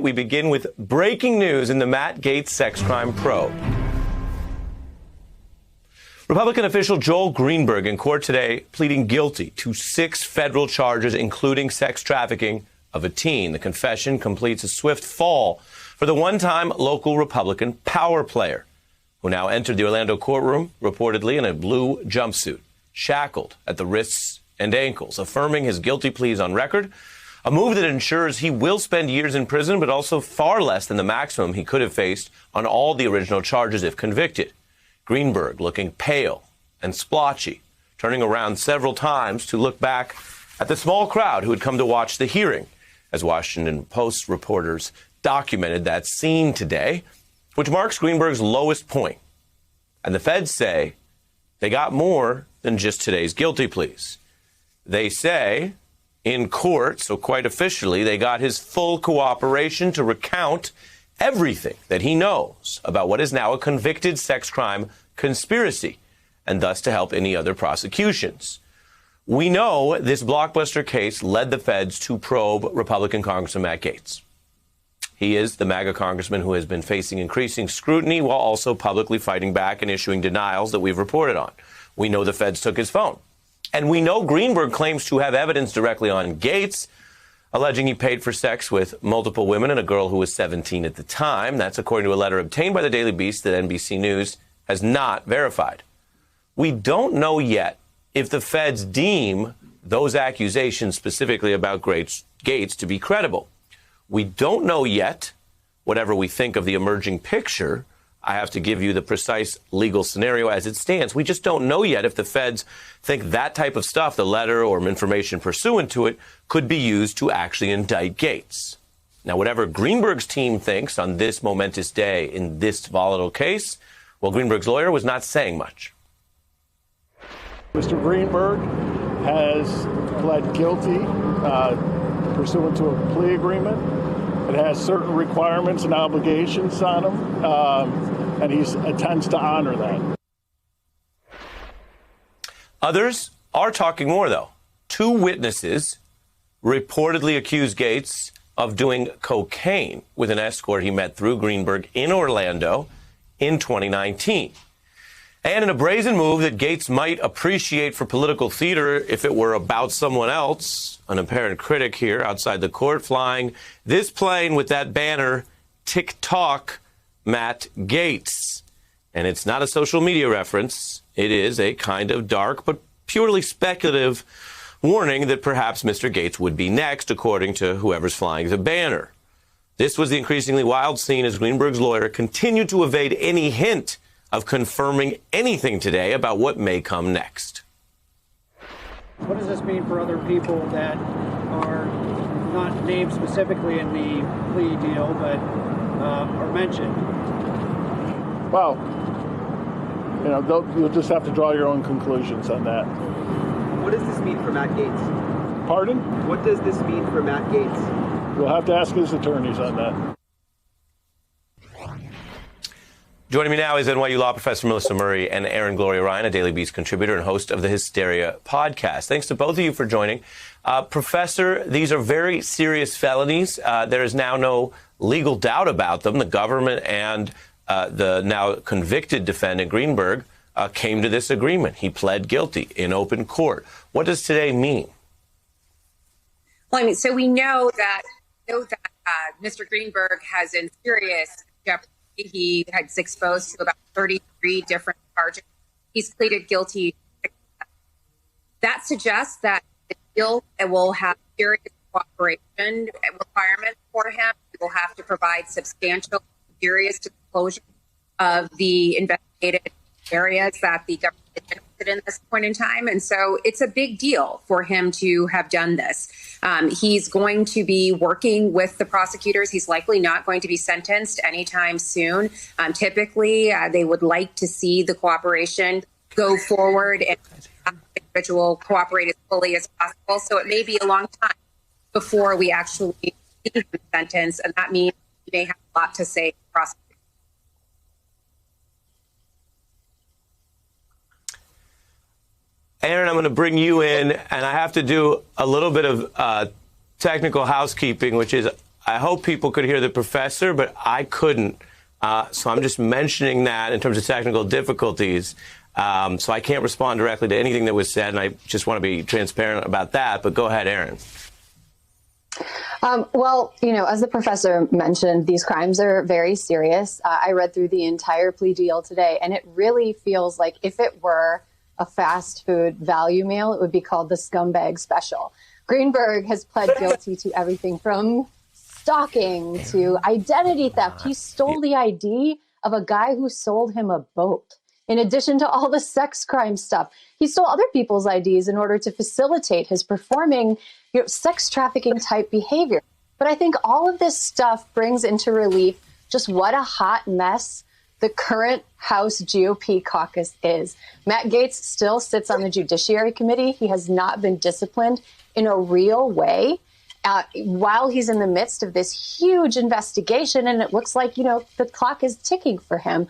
We begin with breaking news in the Matt Gaetz sex crime probe. Republican official Joel Greenberg in court today pleading guilty to 6 federal charges, including sex trafficking of a teen. The confession completes a swift fall for the one-time local Republican power player, who now entered the Orlando courtroom reportedly in a blue jumpsuit, shackled at the wrists and ankles, affirming his guilty pleas on record. A move that ensures he will spend years in prison, but also far less than the maximum he could have faced on all the original charges if convicted. Greenberg looking pale and splotchy, turning around several times to look back at the small crowd who had come to watch the hearing, as Washington Post reporters documented that scene today, which marks Greenberg's lowest point. And the feds say they got more than just today's guilty pleas. They say in court, so quite officially, they got his full cooperation to recount everything that he knows about what is now a convicted sex crime conspiracy, and thus to help any other prosecutions. We know this blockbuster case led the feds to probe Republican Congressman Matt Gaetz. He is the MAGA congressman who has been facing increasing scrutiny while also publicly fighting back and issuing denials that we've reported on. We know the feds took his phone. And we know Greenberg claims to have evidence directly on Gaetz, alleging he paid for sex with multiple women and a girl who was 17 at the time. That's according to a letter obtained by the Daily Beast that NBC News has not verified. We don't know yet if the feds deem those accusations specifically about Gaetz to be credible. We don't know yet, whatever we think of the emerging picture. I have to give you the precise legal scenario as it stands. We just don't know yet if the feds think that type of stuff, the letter or information pursuant to it, could be used to actually indict Gaetz. Now, whatever Greenberg's team thinks on this momentous day in this volatile case, well, Greenberg's lawyer was not saying much. Mr. Greenberg has pled guilty pursuant to a plea agreement. It has certain requirements and obligations on him, and he intends to honor that. Others are talking more, though. 2 witnesses reportedly accused Gaetz of doing cocaine with an escort he met through Greenberg in Orlando in 2019. And in a brazen move that Gaetz might appreciate for political theater if it were about someone else, an apparent critic here outside the court flying this plane with that banner, TikTok Matt Gaetz. And it's not a social media reference. It is a kind of dark but purely speculative warning that perhaps Mr. Gaetz would be next, according to whoever's flying the banner. This was the increasingly wild scene as Greenberg's lawyer continued to evade any hint of confirming anything today about what may come next. What does this mean for other people that are not named specifically in the plea deal, but are mentioned? Well, you'll just have to draw your own conclusions on that. What does this mean for Matt Gaetz? Pardon? What does this mean for Matt Gaetz? You'll have to ask his attorneys on that. Joining me now is NYU law professor Melissa Murray and Erin Gloria Ryan, a Daily Beast contributor and host of the Hysteria podcast. Thanks to both of you for joining. Professor, these are very serious felonies. There is now no legal doubt about them. The government and the now convicted defendant, Greenberg, came to this agreement. He pled guilty in open court. What does today mean? Well, so we know that Mr. Greenberg has in serious jeopardy. He had exposed to about 33 different charges. He's pleaded guilty. That suggests that the deal will have serious cooperation requirements for him. He will have to provide substantial, serious disclosure of the investigated areas that the government is interested in at this point in time. And so it's a big deal for him to have done this. He's going to be working with the prosecutors. He's likely not going to be sentenced anytime soon. Typically, they would like to see the cooperation go forward and have the individual cooperate as fully as possible. So it may be a long time before we actually see him sentenced, and that means he may have a lot to say to the prosecutors. Erin, I'm going to bring you in, and I have to do a little bit of technical housekeeping, which is I hope people could hear the professor, but I couldn't. So I'm just mentioning that in terms of technical difficulties. So I can't respond directly to anything that was said, and I just want to be transparent about that. But go ahead, Erin. Well, as the professor mentioned, these crimes are very serious. I read through the entire plea deal today, and it really feels like if it were a fast food value meal, it would be called the scumbag special. Greenberg has pled guilty to everything from stalking to identity theft. He stole the ID of a guy who sold him a boat. In addition to all the sex crime stuff, he stole other people's IDs in order to facilitate his performing sex trafficking type behavior. But I think all of this stuff brings into relief just what a hot mess the current House GOP caucus is. Matt Gaetz still sits on the Judiciary Committee. He has not been disciplined in a real way while he's in the midst of this huge investigation. And it looks like, the clock is ticking for him.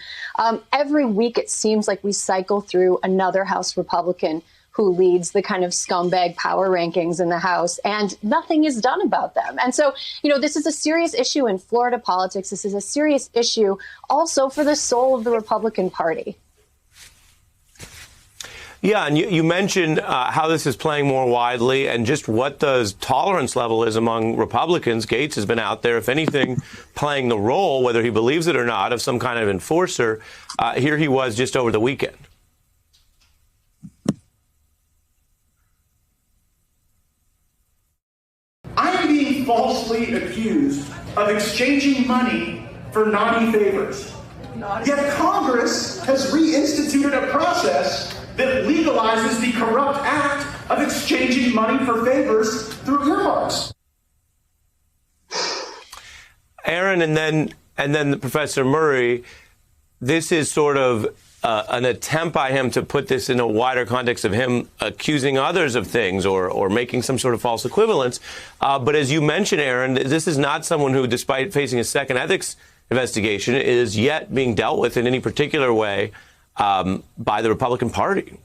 Every week, it seems like we cycle through another House Republican who leads the kind of scumbag power rankings in the House, and nothing is done about them. And so, this is a serious issue in Florida politics. This is a serious issue also for the soul of the Republican Party. Yeah, and you mentioned how this is playing more widely and just what the tolerance level is among Republicans. Gaetz has been out there, if anything, playing the role, whether he believes it or not, of some kind of enforcer. Here he was just over the weekend. I'm being falsely accused of exchanging money for naughty favors. Yet Congress has reinstituted a process that legalizes the corrupt act of exchanging money for favors through earmarks. Erin, and then Professor Murray, this is sort of an attempt by him to put this in a wider context of him accusing others of things or making some sort of false equivalence. But as you mentioned, Erin, this is not someone who, despite facing a second ethics investigation, is yet being dealt with in any particular way by the Republican Party.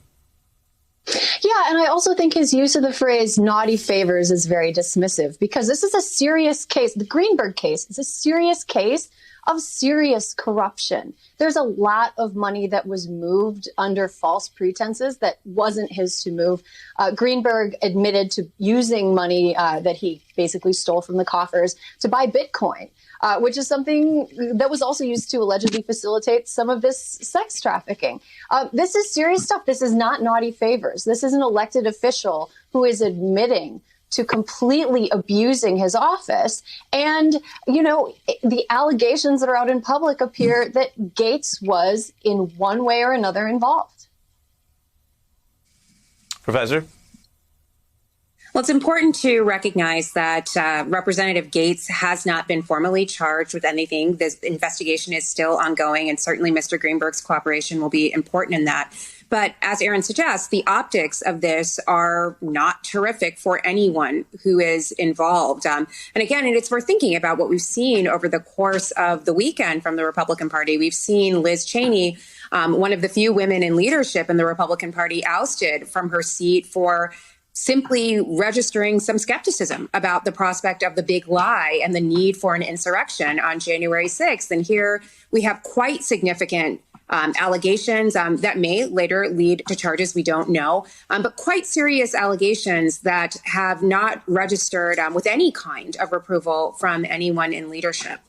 Yeah, and I also think his use of the phrase naughty favors is very dismissive, because this is a serious case. The Greenberg case is a serious case of serious corruption. There's a lot of money that was moved under false pretenses that wasn't his to move. Greenberg admitted to using money that he basically stole from the coffers to buy Bitcoin, which is something that was also used to allegedly facilitate some of this sex trafficking. This is serious stuff. This is not naughty favors. This is an elected official who is admitting to completely abusing his office. And, the allegations that are out in public appear that Gaetz was in one way or another involved. Professor? Well, it's important to recognize that Representative Gaetz has not been formally charged with anything. This investigation is still ongoing, and certainly Mr. Greenberg's cooperation will be important in that. But as Erin suggests, the optics of this are not terrific for anyone who is involved. And again, it's worth thinking about what we've seen over the course of the weekend from the Republican Party. We've seen Liz Cheney, one of the few women in leadership in the Republican Party, ousted from her seat for simply registering some skepticism about the prospect of the big lie and the need for an insurrection on January 6th. And here we have quite significant allegations that may later lead to charges, we don't know, but quite serious allegations that have not registered with any kind of approval from anyone in leadership.